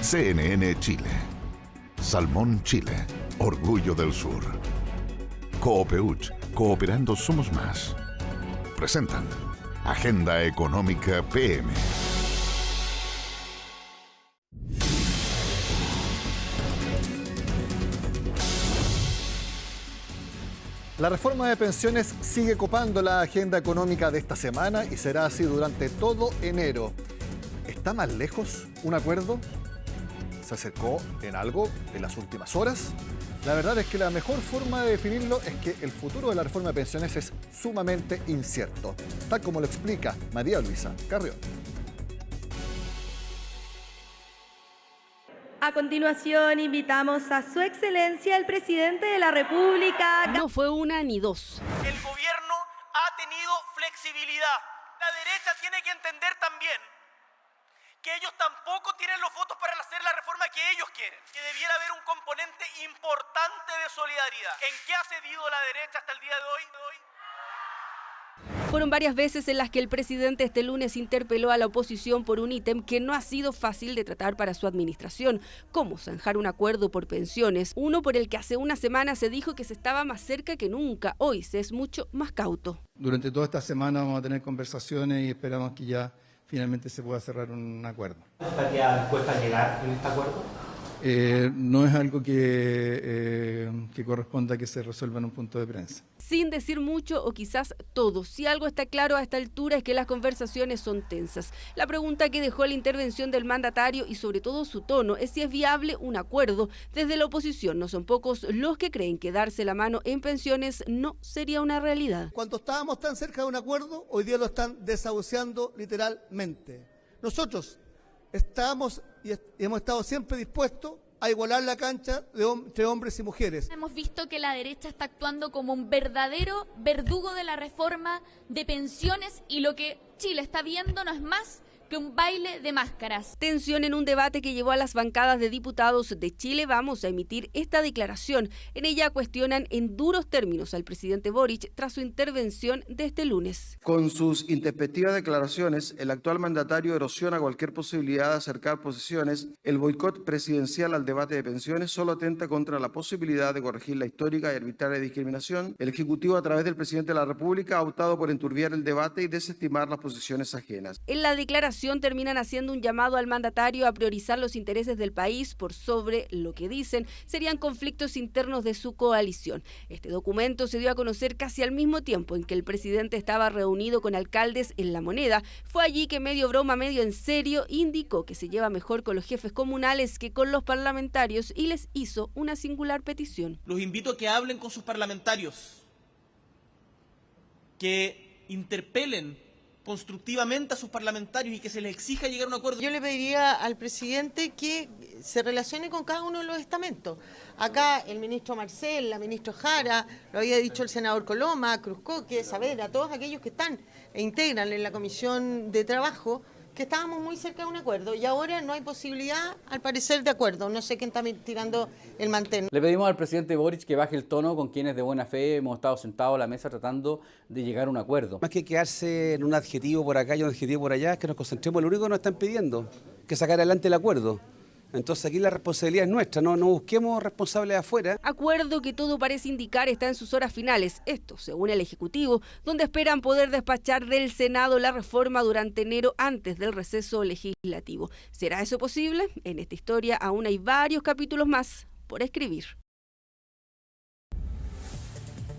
CNN Chile. Salmón Chile, orgullo del sur. Coopeuch, cooperando somos más. Presentan Agenda Económica PM. La reforma de pensiones sigue copando la agenda económica de esta semana y será así durante todo enero. ¿Está más lejos un acuerdo? ¿Se acercó en algo en las últimas horas? La verdad es que la mejor forma de definirlo es que el futuro de la reforma de pensiones es sumamente incierto, tal como lo explica María Luisa Carrión. A continuación, invitamos a Su Excelencia el Presidente de la República. No fue una ni dos. El gobierno ha tenido flexibilidad. La derecha tiene que entender también que ellos tampoco tienen los votos para hacer la reforma que ellos quieren, que debiera haber un componente importante de solidaridad. ¿En qué ha cedido la derecha hasta el día de hoy? Fueron varias veces en las que el presidente este lunes interpeló a la oposición por un ítem que no ha sido fácil de tratar para su administración, como zanjar un acuerdo por pensiones, uno por el que hace una semana se dijo que se estaba más cerca que nunca, hoy se es mucho más cauto. Durante toda esta semana vamos a tener conversaciones y esperamos que ya finalmente se pueda cerrar un acuerdo. ¿Estaría dispuesta a llegar en este acuerdo? No es algo que corresponda a que se resuelva en un punto de prensa. Sin decir mucho o quizás todo, si algo está claro a esta altura es que las conversaciones son tensas. La pregunta que dejó la intervención del mandatario y sobre todo su tono es si es viable un acuerdo. Desde la oposición no son pocos los que creen que darse la mano en pensiones no sería una realidad. Cuando estábamos tan cerca de un acuerdo, hoy día lo están desahuciando literalmente. Nosotros estamos y hemos estado siempre dispuestos a igualar la cancha entre hombres y mujeres. Hemos visto que la derecha está actuando como un verdadero verdugo de la reforma de pensiones y lo que Chile está viendo no es más que un baile de máscaras. Tensión en un debate que llevó a las bancadas de diputados de Chile Vamos a emitir esta declaración. En ella cuestionan en duros términos al presidente Boric tras su intervención de este lunes. Con sus intempestivas declaraciones, el actual mandatario erosiona cualquier posibilidad de acercar posiciones. El boicot presidencial al debate de pensiones solo atenta contra la posibilidad de corregir la histórica y arbitraria discriminación. El Ejecutivo, a través del presidente de la República, ha optado por enturbiar el debate y desestimar las posiciones ajenas. En la declaración terminan haciendo un llamado al mandatario a priorizar los intereses del país por sobre lo que dicen serían conflictos internos de su coalición. Este documento se dio a conocer casi al mismo tiempo en que el presidente estaba reunido con alcaldes en La Moneda. Fue allí que medio broma, medio en serio, indicó que se lleva mejor con los jefes comunales que con los parlamentarios y les hizo una singular petición. Los invito a que hablen con sus parlamentarios, que interpelen constructivamente a sus parlamentarios y que se les exija llegar a un acuerdo. Yo le pediría al presidente que se relacione con cada uno de los estamentos. Acá el ministro Marcel, la ministra Jara, lo había dicho el senador Coloma, Cruzcoque, Saavedra, todos aquellos que están e integran en la Comisión de Trabajo, que estábamos muy cerca de un acuerdo y ahora no hay posibilidad, al parecer, de acuerdo. No sé quién está tirando el mantel. Le pedimos al presidente Boric que baje el tono con quienes de buena fe hemos estado sentados a la mesa tratando de llegar a un acuerdo. Más que quedarse en un adjetivo por acá y un adjetivo por allá, es que nos concentremos en lo único que nos están pidiendo, que sacar adelante el acuerdo. Entonces aquí la responsabilidad es nuestra, no busquemos responsables afuera. Acuerdo que todo parece indicar está en sus horas finales. Esto, según el Ejecutivo, donde esperan poder despachar del Senado la reforma durante enero antes del receso legislativo. ¿Será eso posible? En esta historia aún hay varios capítulos más por escribir.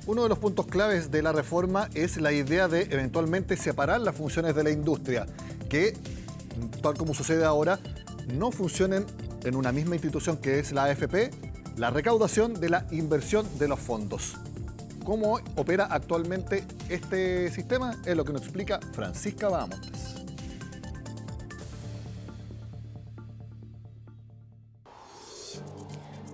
Uno de los puntos claves de la reforma es la idea de eventualmente separar las funciones de la industria, que, tal como sucede ahora, no funcionen en una misma institución que es la AFP, la recaudación de la inversión de los fondos. ¿Cómo opera actualmente este sistema? Es lo que nos explica Francisca Bahamontes.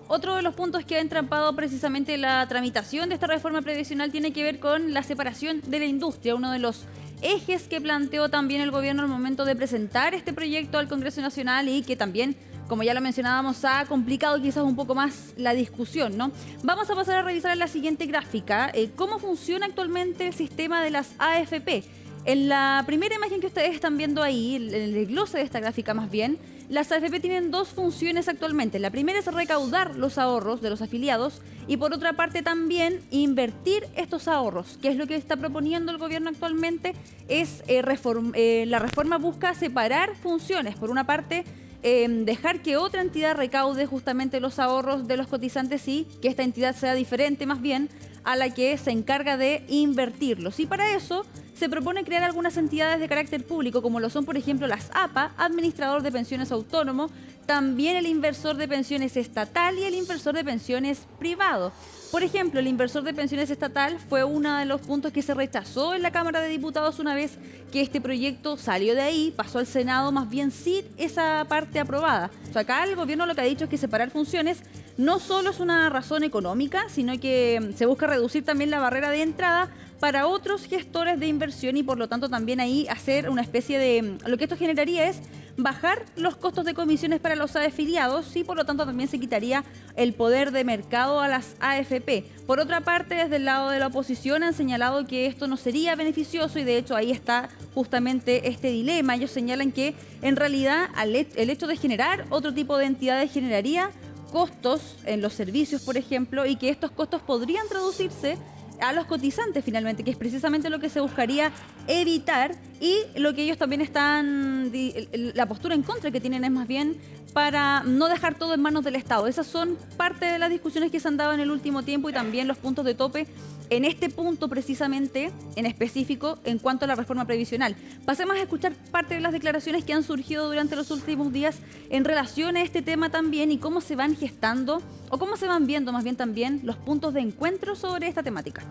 Otro de los puntos que ha entrampado precisamente la tramitación de esta reforma previsional tiene que ver con la separación de la industria, uno de los ejes que planteó también el gobierno al momento de presentar este proyecto al Congreso Nacional y que también, como ya lo mencionábamos, ha complicado quizás un poco más la discusión, ¿no? Vamos a pasar a revisar en la siguiente gráfica cómo funciona actualmente el sistema de las AFP. En la primera imagen que ustedes están viendo ahí, en el desglose de esta gráfica más bien, las AFP tienen dos funciones actualmente. La primera es recaudar los ahorros de los afiliados y por otra parte también invertir estos ahorros, que es lo que está proponiendo el gobierno actualmente. La reforma busca separar funciones. Por una parte, dejar que otra entidad recaude justamente los ahorros de los cotizantes y que esta entidad sea diferente más bien a la que se encarga de invertirlos. Y para eso se propone crear algunas entidades de carácter público, como lo son, por ejemplo, las APA, Administrador de Pensiones Autónomo, también el inversor de pensiones estatal y el inversor de pensiones privado. Por ejemplo, el inversor de pensiones estatal fue uno de los puntos que se rechazó en la Cámara de Diputados una vez que este proyecto salió de ahí, pasó al Senado más bien sin esa parte aprobada. O sea, acá el gobierno lo que ha dicho es que separar funciones no solo es una razón económica, sino que se busca reducir también la barrera de entrada para otros gestores de inversión y por lo tanto también ahí hacer una especie de... Lo que esto generaría es bajar los costos de comisiones para los afiliados y por lo tanto también se quitaría el poder de mercado a las AFP. Por otra parte, desde el lado de la oposición han señalado que esto no sería beneficioso y de hecho ahí está justamente este dilema. Ellos señalan que en realidad el hecho de generar otro tipo de entidades generaría costos en los servicios, por ejemplo, y que estos costos podrían traducirse a los cotizantes finalmente, que es precisamente lo que se buscaría evitar y lo que ellos también están, la postura en contra que tienen es más bien para no dejar todo en manos del Estado. Esas son parte de las discusiones que se han dado en el último tiempo y también los puntos de tope en este punto precisamente, en específico, en cuanto a la reforma previsional. Pasemos a escuchar parte de las declaraciones que han surgido durante los últimos días en relación a este tema también y cómo se van gestando o cómo se van viendo más bien también los puntos de encuentro sobre esta temática.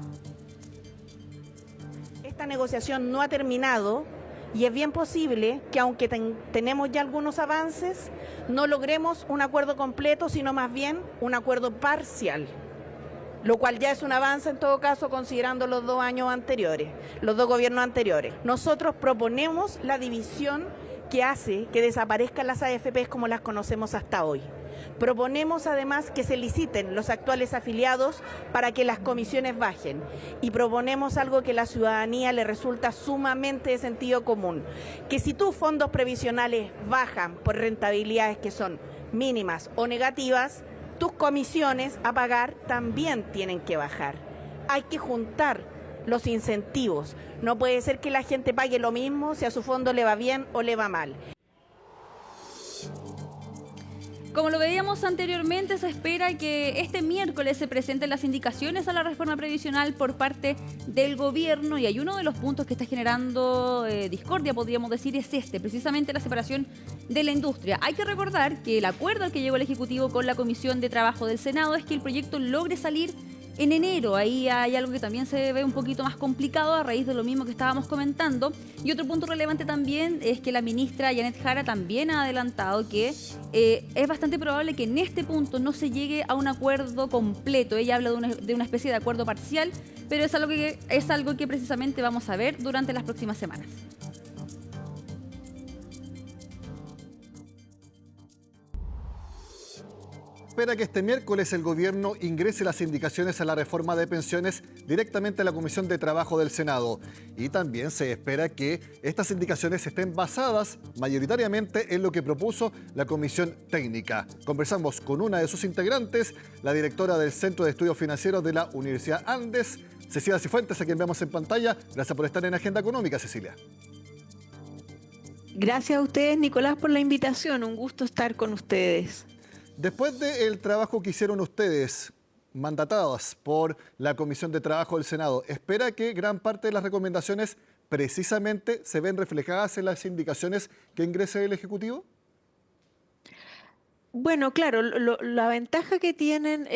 Esta negociación no ha terminado y es bien posible que aunque tenemos ya algunos avances, no logremos un acuerdo completo, sino más bien un acuerdo parcial, lo cual ya es un avance en todo caso considerando los 2 años anteriores, los 2 gobiernos anteriores. Nosotros proponemos la división que hace que desaparezcan las AFPs como las conocemos hasta hoy. Proponemos además que se liciten los actuales afiliados para que las comisiones bajen y proponemos algo que a la ciudadanía le resulta sumamente de sentido común, que si tus fondos previsionales bajan por rentabilidades que son mínimas o negativas, tus comisiones a pagar también tienen que bajar. Hay que juntar los incentivos. No puede ser que la gente pague lo mismo si a su fondo le va bien o le va mal. Como lo veíamos anteriormente, se espera que este miércoles se presenten las indicaciones a la reforma previsional por parte del gobierno y hay uno de los puntos que está generando discordia, podríamos decir, es precisamente la separación de la industria. Hay que recordar que el acuerdo al que llegó el Ejecutivo con la Comisión de Trabajo del Senado es que el proyecto logre salir en enero. Ahí hay algo que también se ve un poquito más complicado a raíz de lo mismo que estábamos comentando. Y otro punto relevante también es que la ministra Janet Jara también ha adelantado que es bastante probable que en este punto no se llegue a un acuerdo completo. Ella habla de una especie de acuerdo parcial, pero es algo que precisamente vamos a ver durante las próximas semanas. Espera que este miércoles el gobierno ingrese las indicaciones a la reforma de pensiones directamente a la Comisión de Trabajo del Senado. Y también se espera que estas indicaciones estén basadas mayoritariamente en lo que propuso la Comisión Técnica. Conversamos con una de sus integrantes, la directora del Centro de Estudios Financieros de la Universidad Andes, Cecilia Cifuentes, a quien vemos en pantalla. Gracias por estar en Agenda Económica, Cecilia. Gracias a ustedes, Nicolás, por la invitación. Un gusto estar con ustedes. Después del trabajo que hicieron ustedes, mandatadas por la Comisión de Trabajo del Senado, ¿espera que gran parte de las recomendaciones precisamente se ven reflejadas en las indicaciones que ingrese el Ejecutivo? Bueno, claro, la ventaja que tienen,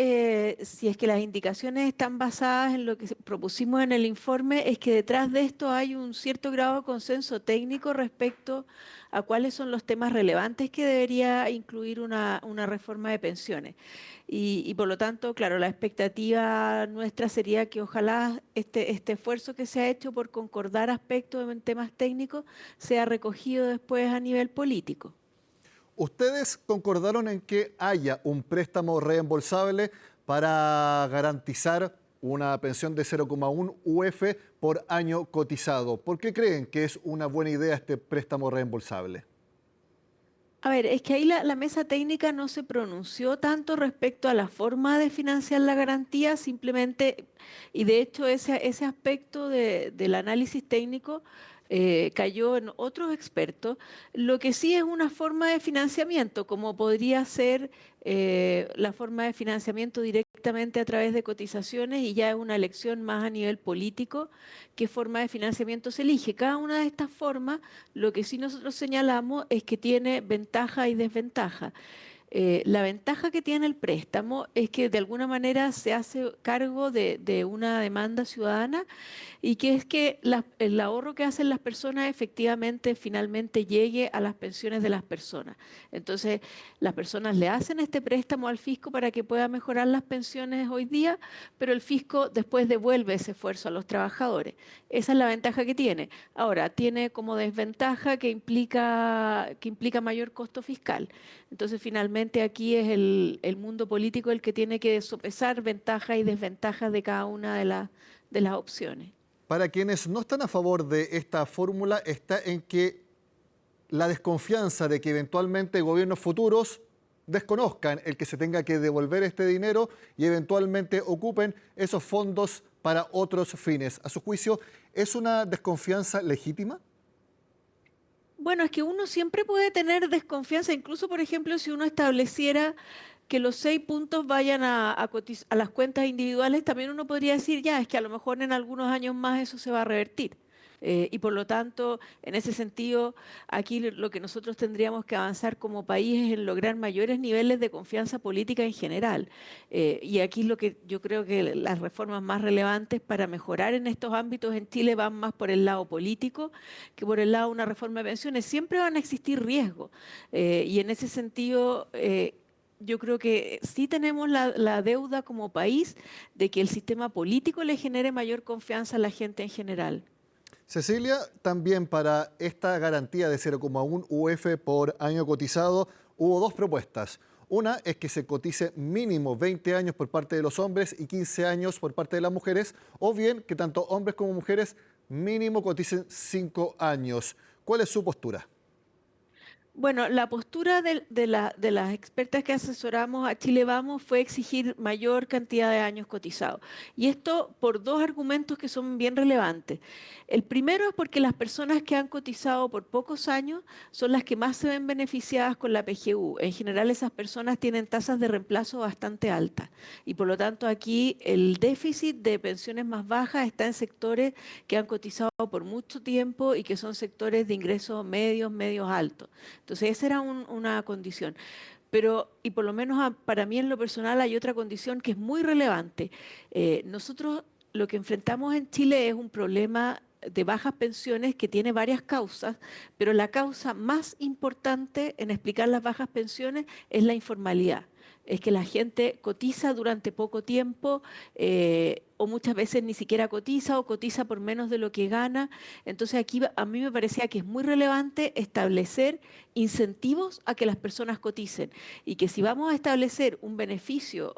si es que las indicaciones están basadas en lo que propusimos en el informe, es que detrás de esto hay un cierto grado de consenso técnico respecto a cuáles son los temas relevantes que debería incluir una reforma de pensiones. Y por lo tanto, claro, la expectativa nuestra sería que ojalá este esfuerzo que se ha hecho por concordar aspectos en temas técnicos sea recogido después a nivel político. ¿Ustedes concordaron en que haya un préstamo reembolsable para garantizar una pensión de 0,1 UF por año cotizado. ¿Por qué creen que es una buena idea este préstamo reembolsable? A ver, es que ahí la mesa técnica no se pronunció tanto respecto a la forma de financiar la garantía, simplemente, y de hecho ese aspecto del análisis técnico cayó en otros expertos. Lo que sí es una forma de financiamiento, como podría ser la forma de financiamiento directamente a través de cotizaciones, y ya es una elección más a nivel político qué forma de financiamiento se elige. Cada una de estas formas, lo que sí nosotros señalamos es que tiene ventaja y desventaja. La ventaja que tiene el préstamo es que de alguna manera se hace cargo de una demanda ciudadana, y que es que el ahorro que hacen las personas efectivamente finalmente llegue a las pensiones de las personas. Entonces, las personas le hacen este préstamo al fisco para que pueda mejorar las pensiones hoy día, pero el fisco después devuelve ese esfuerzo a los trabajadores. Esa es la ventaja que tiene. Ahora, tiene como desventaja que implica mayor costo fiscal. Entonces, finalmente aquí es el mundo político el que tiene que sopesar ventajas y desventajas de cada una de las opciones. Para quienes no están a favor de esta fórmula está en que la desconfianza de que eventualmente gobiernos futuros desconozcan el que se tenga que devolver este dinero y eventualmente ocupen esos fondos para otros fines. A su juicio, ¿es una desconfianza legítima? Bueno, es que uno siempre puede tener desconfianza, incluso, por ejemplo, si uno estableciera que los 6 puntos vayan a las cuentas individuales, también uno podría decir, ya, es que a lo mejor en algunos años más eso se va a revertir. Y por lo tanto, en ese sentido, aquí lo que nosotros tendríamos que avanzar como país es en lograr mayores niveles de confianza política en general. Y aquí lo que yo creo que las reformas más relevantes para mejorar en estos ámbitos en Chile van más por el lado político que por el lado de una reforma de pensiones. Siempre van a existir riesgos. Y en ese sentido, yo creo que sí tenemos la deuda como país de que el sistema político le genere mayor confianza a la gente en general. Cecilia, también para esta garantía de 0,1 UF por año cotizado hubo dos propuestas. Una es que se cotice mínimo 20 años por parte de los hombres y 15 años por parte de las mujeres, o bien que tanto hombres como mujeres mínimo coticen 5 años. ¿Cuál es su postura? Bueno, la postura de las expertas que asesoramos a Chile Vamos fue exigir mayor cantidad de años cotizados. Y esto por dos argumentos que son bien relevantes. El primero es porque las personas que han cotizado por pocos años son las que más se ven beneficiadas con la PGU. En general, esas personas tienen tasas de reemplazo bastante altas. Y por lo tanto, aquí el déficit de pensiones más bajas está en sectores que han cotizado por mucho tiempo y que son sectores de ingresos medios altos. Entonces, esa era una condición. Pero, y por lo menos para mí en lo personal, hay otra condición que es muy relevante. Nosotros lo que enfrentamos en Chile es un problema de bajas pensiones que tiene varias causas, pero la causa más importante en explicar las bajas pensiones es la informalidad. Es que la gente cotiza durante poco tiempo o muchas veces ni siquiera cotiza o cotiza por menos de lo que gana. Entonces aquí a mí me parecía que es muy relevante establecer incentivos a que las personas coticen y que si vamos a establecer un beneficio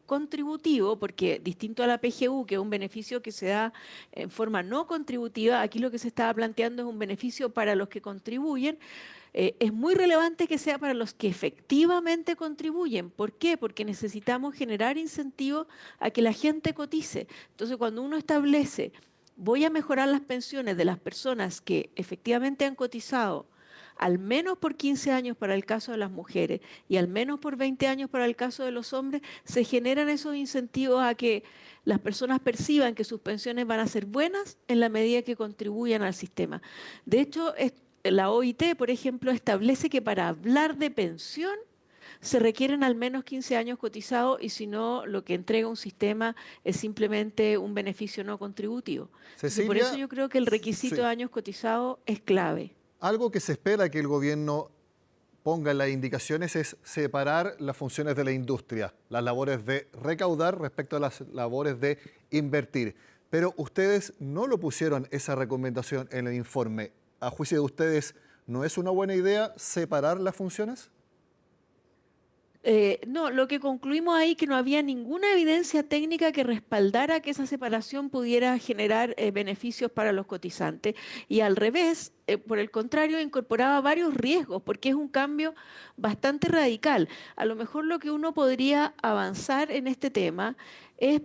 contributivo, porque distinto a la PGU, que es un beneficio que se da en forma no contributiva, aquí lo que se estaba planteando es un beneficio para los que contribuyen. Es muy relevante que sea para los que efectivamente contribuyen. ¿Por qué? Porque necesitamos generar incentivos a que la gente cotice. Entonces, cuando uno establece, voy a mejorar las pensiones de las personas que efectivamente han cotizado, al menos por 15 años para el caso de las mujeres y al menos por 20 años para el caso de los hombres, se generan esos incentivos a que las personas perciban que sus pensiones van a ser buenas en la medida que contribuyan al sistema. De hecho, la OIT, por ejemplo, establece que para hablar de pensión se requieren al menos 15 años cotizados y si no, lo que entrega un sistema es simplemente un beneficio no contributivo. Cecilia, por eso yo creo que el requisito de años cotizados es clave. Algo que se espera que el gobierno ponga en las indicaciones es separar las funciones de la industria, las labores de recaudar respecto a las labores de invertir. Pero ustedes no lo pusieron esa recomendación en el informe. A juicio de ustedes, ¿no es una buena idea separar las funciones? No, lo que concluimos ahí que no había ninguna evidencia técnica que respaldara que esa separación pudiera generar beneficios para los cotizantes y al revés, por el contrario, incorporaba varios riesgos porque es un cambio bastante radical. A lo mejor lo que uno podría avanzar en este tema es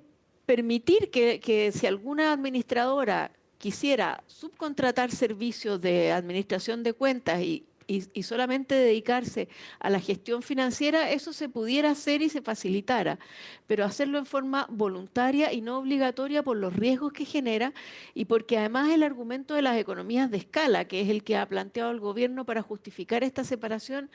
permitir que si alguna administradora quisiera subcontratar servicios de administración de cuentas y solamente dedicarse a la gestión financiera, eso se pudiera hacer y se facilitara, pero hacerlo en forma voluntaria y no obligatoria por los riesgos que genera y porque además el argumento de las economías de escala, que es el que ha planteado el gobierno para justificar esta separación,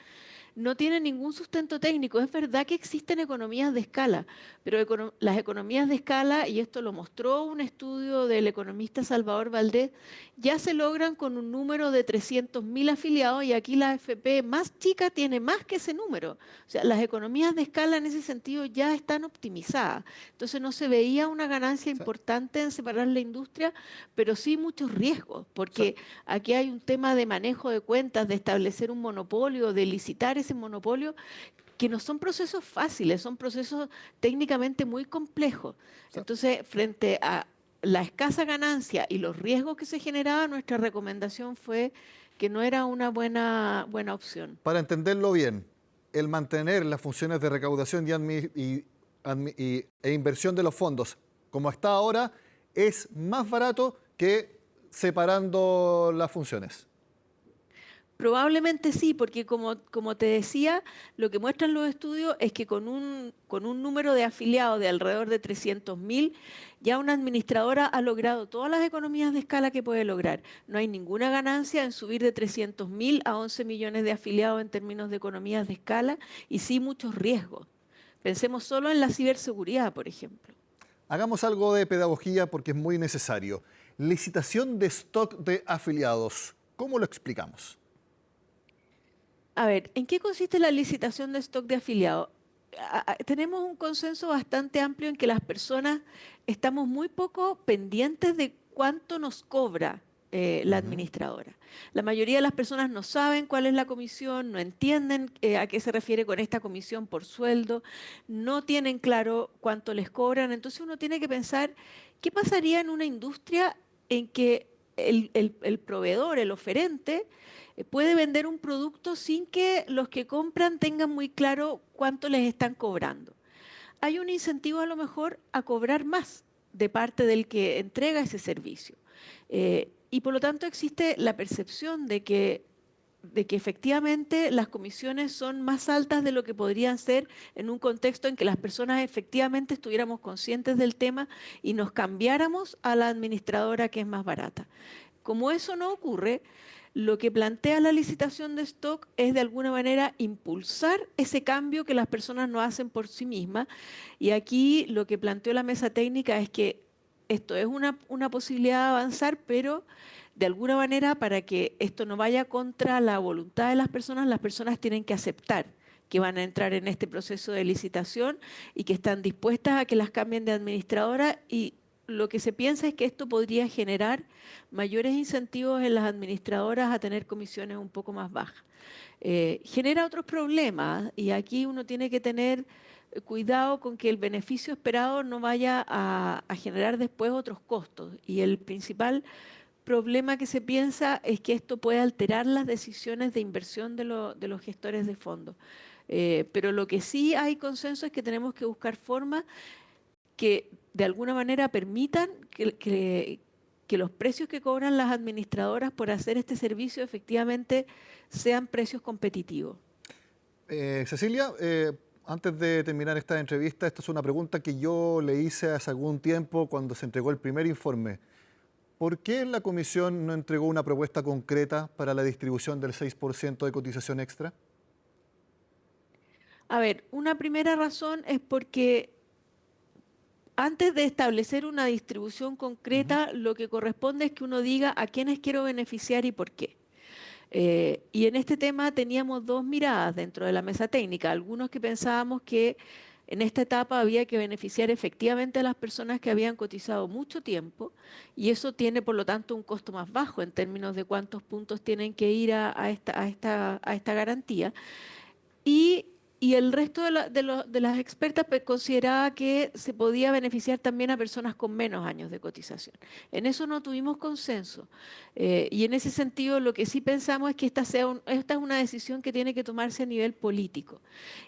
no tiene ningún sustento técnico. Es verdad que existen economías de escala, pero las economías de escala, y esto lo mostró un estudio del economista Salvador Valdés, ya se logran con un número de 300.000 afiliados y aquí la AFP más chica tiene más que ese número. O sea, las economías de escala en ese sentido ya están optimizadas. Entonces no se veía una ganancia importante en separar la industria, pero sí muchos riesgos, porque aquí hay un tema de manejo de cuentas, de establecer un monopolio, de licitar ese monopolio, que no son procesos fáciles, son procesos técnicamente muy complejos. Entonces, frente a la escasa ganancia y los riesgos que se generaban, nuestra recomendación fue que no era una buena opción. Para entenderlo bien, el mantener las funciones de recaudación e inversión de los fondos como está ahora es más barato que separando las funciones. Probablemente sí, porque como te decía, lo que muestran los estudios es que con un número de afiliados de alrededor de 300.000, ya una administradora ha logrado todas las economías de escala que puede lograr. No hay ninguna ganancia en subir de 300.000 a 11 millones de afiliados en términos de economías de escala y sí muchos riesgos. Pensemos solo en la ciberseguridad, por ejemplo. Hagamos algo de pedagogía porque es muy necesario. Licitación de stock de afiliados. ¿Cómo lo explicamos? A ver, ¿en qué consiste la licitación de stock de afiliados? Tenemos un consenso bastante amplio en que las personas estamos muy poco pendientes de cuánto nos cobra la administradora. La mayoría de las personas no saben cuál es la comisión, no entienden a qué se refiere con esta comisión por sueldo, no tienen claro cuánto les cobran. Entonces uno tiene que pensar, ¿qué pasaría en una industria en que el proveedor, el oferente, puede vender un producto sin que los que compran tengan muy claro cuánto les están cobrando? Hay un incentivo a lo mejor a cobrar más de parte del que entrega ese servicio. Y por lo tanto existe la percepción de que efectivamente las comisiones son más altas de lo que podrían ser en un contexto en que las personas efectivamente estuviéramos conscientes del tema y nos cambiáramos a la administradora que es más barata. Como eso no ocurre, lo que plantea la licitación de stock es de alguna manera impulsar ese cambio que las personas no hacen por sí mismas. Y aquí lo que planteó la mesa técnica es que esto es una posibilidad de avanzar, pero de alguna manera para que esto no vaya contra la voluntad de las personas tienen que aceptar que van a entrar en este proceso de licitación y que están dispuestas a que las cambien de administradora, y lo que se piensa es que esto podría generar mayores incentivos en las administradoras a tener comisiones un poco más bajas. Genera otros problemas y aquí uno tiene que tener cuidado con que el beneficio esperado no vaya a generar después otros costos. Y el principal problema que se piensa es que esto puede alterar las decisiones de inversión de los gestores de fondos. Pero lo que sí hay consenso es que tenemos que buscar formas que de alguna manera permitan que los precios que cobran las administradoras por hacer este servicio efectivamente sean precios competitivos. Cecilia, antes de terminar esta entrevista, esta es una pregunta que yo le hice hace algún tiempo cuando se entregó el primer informe. ¿Por qué la Comisión no entregó una propuesta concreta para la distribución del 6% de cotización extra? A ver, una primera razón es porque antes de establecer una distribución concreta, lo que corresponde es que uno diga a quiénes quiero beneficiar y por qué. Y en este tema teníamos dos miradas dentro de la mesa técnica. Algunos que pensábamos que en esta etapa había que beneficiar efectivamente a las personas que habían cotizado mucho tiempo, y eso tiene por lo tanto un costo más bajo en términos de cuántos puntos tienen que ir a esta garantía. Y Y el resto de las expertas consideraba que se podía beneficiar también a personas con menos años de cotización. En eso no tuvimos consenso. Y en ese sentido lo que sí pensamos es que esta es una decisión que tiene que tomarse a nivel político.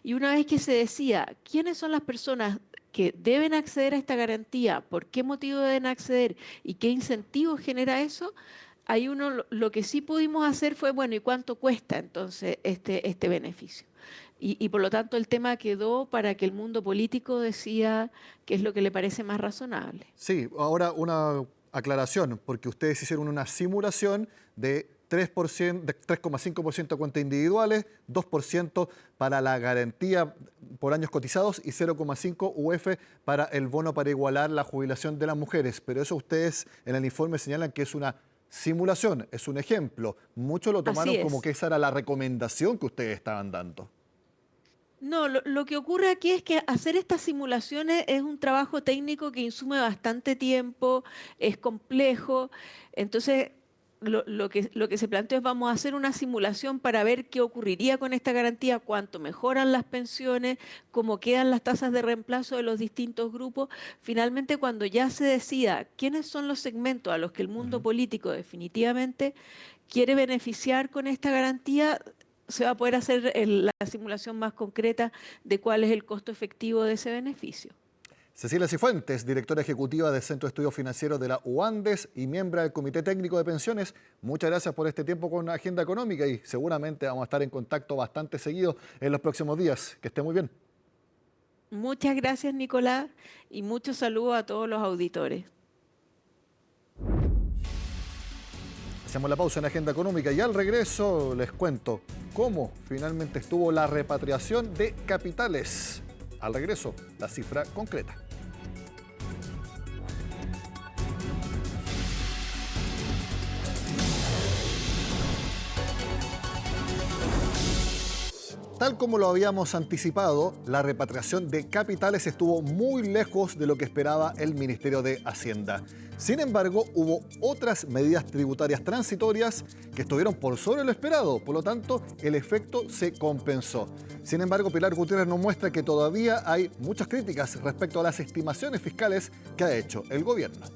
Y una vez que se decía quiénes son las personas que deben acceder a esta garantía, por qué motivo deben acceder y qué incentivos genera eso, lo que sí pudimos hacer fue, bueno, ¿y cuánto cuesta entonces este beneficio? Y por lo tanto el tema quedó para que el mundo político decida qué es lo que le parece más razonable. Sí, ahora una aclaración, porque ustedes hicieron una simulación de 3,5% cuentas individuales, 2% para la garantía por años cotizados y 0,5 UF para el bono para igualar la jubilación de las mujeres. Pero eso ustedes en el informe señalan que es una simulación, es un ejemplo. Muchos lo tomaron como que esa era la recomendación que ustedes estaban dando. No, lo que ocurre aquí es que hacer estas simulaciones es un trabajo técnico que insume bastante tiempo, es complejo. Entonces, lo que se planteó es vamos a hacer una simulación para ver qué ocurriría con esta garantía, cuánto mejoran las pensiones, cómo quedan las tasas de reemplazo de los distintos grupos. Finalmente, cuando ya se decida quiénes son los segmentos a los que el mundo político definitivamente quiere beneficiar con esta garantía, se va a poder hacer la simulación más concreta de cuál es el costo efectivo de ese beneficio. Cecilia Cifuentes, directora ejecutiva del Centro de Estudios Financieros de la UANDES y miembro del Comité Técnico de Pensiones, muchas gracias por este tiempo con Agenda Económica y seguramente vamos a estar en contacto bastante seguido en los próximos días. Que esté muy bien. Muchas gracias, Nicolás, y muchos saludos a todos los auditores. Hacemos la pausa en Agenda Económica y al regreso les cuento cómo finalmente estuvo la repatriación de capitales. Al regreso, la cifra concreta. Tal como lo habíamos anticipado, la repatriación de capitales estuvo muy lejos de lo que esperaba el Ministerio de Hacienda. Sin embargo, hubo otras medidas tributarias transitorias que estuvieron por sobre lo esperado, por lo tanto, el efecto se compensó. Sin embargo, Pilar Gutiérrez nos muestra que todavía hay muchas críticas respecto a las estimaciones fiscales que ha hecho el gobierno.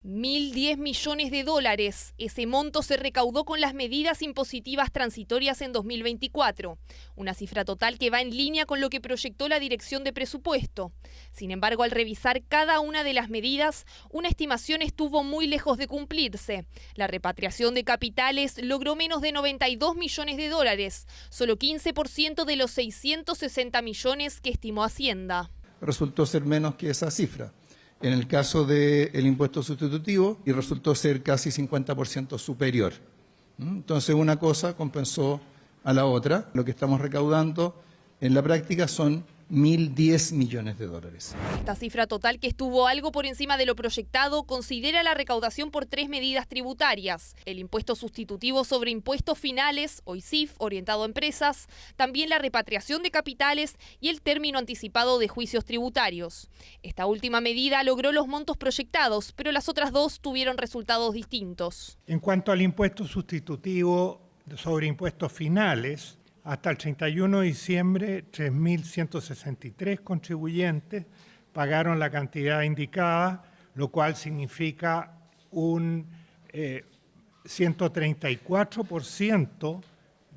1.010 millones de dólares. Ese monto se recaudó con las medidas impositivas transitorias en 2024, una cifra total que va en línea con lo que proyectó la Dirección de Presupuesto. Sin embargo, al revisar cada una de las medidas, una estimación estuvo muy lejos de cumplirse. La repatriación de capitales logró menos de 92 millones de dólares, solo 15% de los 660 millones que estimó Hacienda. Resultó ser menos que esa cifra. En el caso del impuesto sustitutivo, y resultó ser casi 50% superior. Entonces, una cosa compensó a la otra. Lo que estamos recaudando en la práctica son 1.010 millones de dólares. Esta cifra total, que estuvo algo por encima de lo proyectado, considera la recaudación por 3 medidas tributarias: el impuesto sustitutivo sobre impuestos finales, o ISIF, orientado a empresas, también la repatriación de capitales y el término anticipado de juicios tributarios. Esta última medida logró los montos proyectados, pero las otras dos tuvieron resultados distintos. En cuanto al impuesto sustitutivo sobre impuestos finales, hasta el 31 de diciembre, 3.163 contribuyentes pagaron la cantidad indicada, lo cual significa un 134%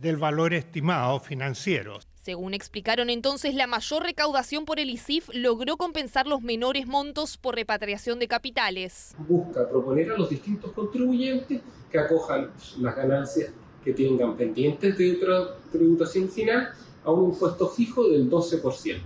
del valor estimado financiero. Según explicaron entonces, la mayor recaudación por el ISIF logró compensar los menores montos por repatriación de capitales. Busca proponer a los distintos contribuyentes que acojan las ganancias que tengan pendientes de otra tributación final a un impuesto fijo del 12%.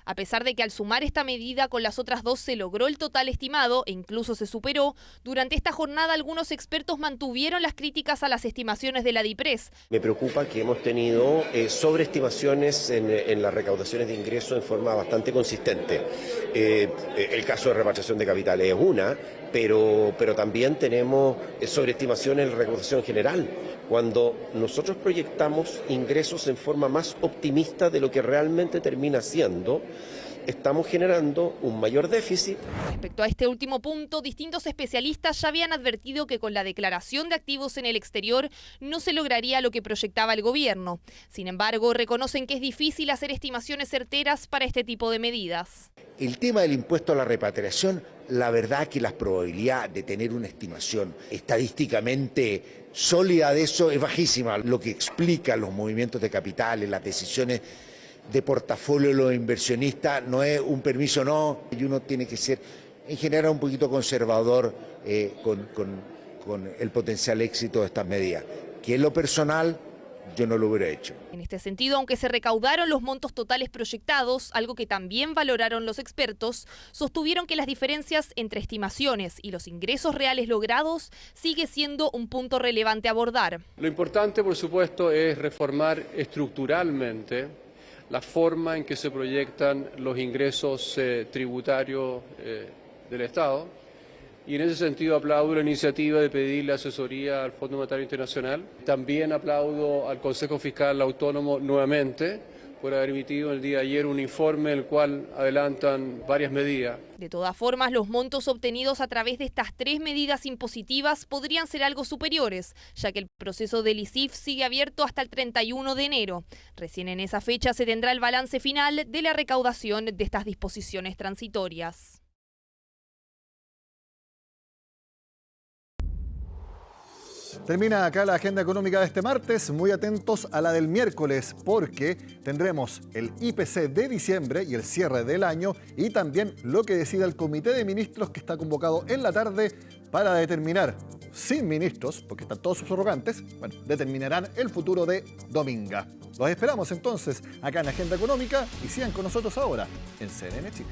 A pesar de que al sumar esta medida con las otras dos se logró el total estimado e incluso se superó, durante esta jornada algunos expertos mantuvieron las críticas a las estimaciones de la DIPRES. Me preocupa que hemos tenido sobreestimaciones en las recaudaciones de ingresos en forma bastante consistente. El caso de repatriación de capitales es una, pero también tenemos sobreestimaciones en la recaudación general. Cuando nosotros proyectamos ingresos en forma más optimista de lo que realmente termina siendo, estamos generando un mayor déficit. Respecto a este último punto, distintos especialistas ya habían advertido que con la declaración de activos en el exterior no se lograría lo que proyectaba el gobierno. Sin embargo, reconocen que es difícil hacer estimaciones certeras para este tipo de medidas. El tema del impuesto a la repatriación, la verdad que la probabilidad de tener una estimación estadísticamente sólida de eso es bajísima, lo que explica los movimientos de capitales, las decisiones de portafolio de los inversionistas, no es un permiso no, y uno tiene que ser en general un poquito conservador con el potencial éxito de estas medidas, que en lo personal yo no lo hubiera hecho. En este sentido, aunque se recaudaron los montos totales proyectados, algo que también valoraron los expertos, sostuvieron que las diferencias entre estimaciones y los ingresos reales logrados sigue siendo un punto relevante a abordar. Lo importante, por supuesto, es reformar estructuralmente la forma en que se proyectan los ingresos tributarios del Estado. Y en ese sentido aplaudo la iniciativa de pedirle asesoría al Fondo Monetario Internacional. También aplaudo al Consejo Fiscal Autónomo nuevamente por haber emitido el día de ayer un informe en el cual adelantan varias medidas. De todas formas, los montos obtenidos a través de estas 3 medidas impositivas podrían ser algo superiores, ya que el proceso del ISIF sigue abierto hasta el 31 de enero. Recién en esa fecha se tendrá el balance final de la recaudación de estas disposiciones transitorias. Termina acá la agenda económica de este martes. Muy atentos a la del miércoles porque tendremos el IPC de diciembre y el cierre del año y también lo que decida el Comité de Ministros que está convocado en la tarde para determinar, sin ministros, porque están todos subrogantes, bueno, determinarán el futuro de Dominga. Los esperamos entonces acá en Agenda Económica y sigan con nosotros ahora en CNN Chile.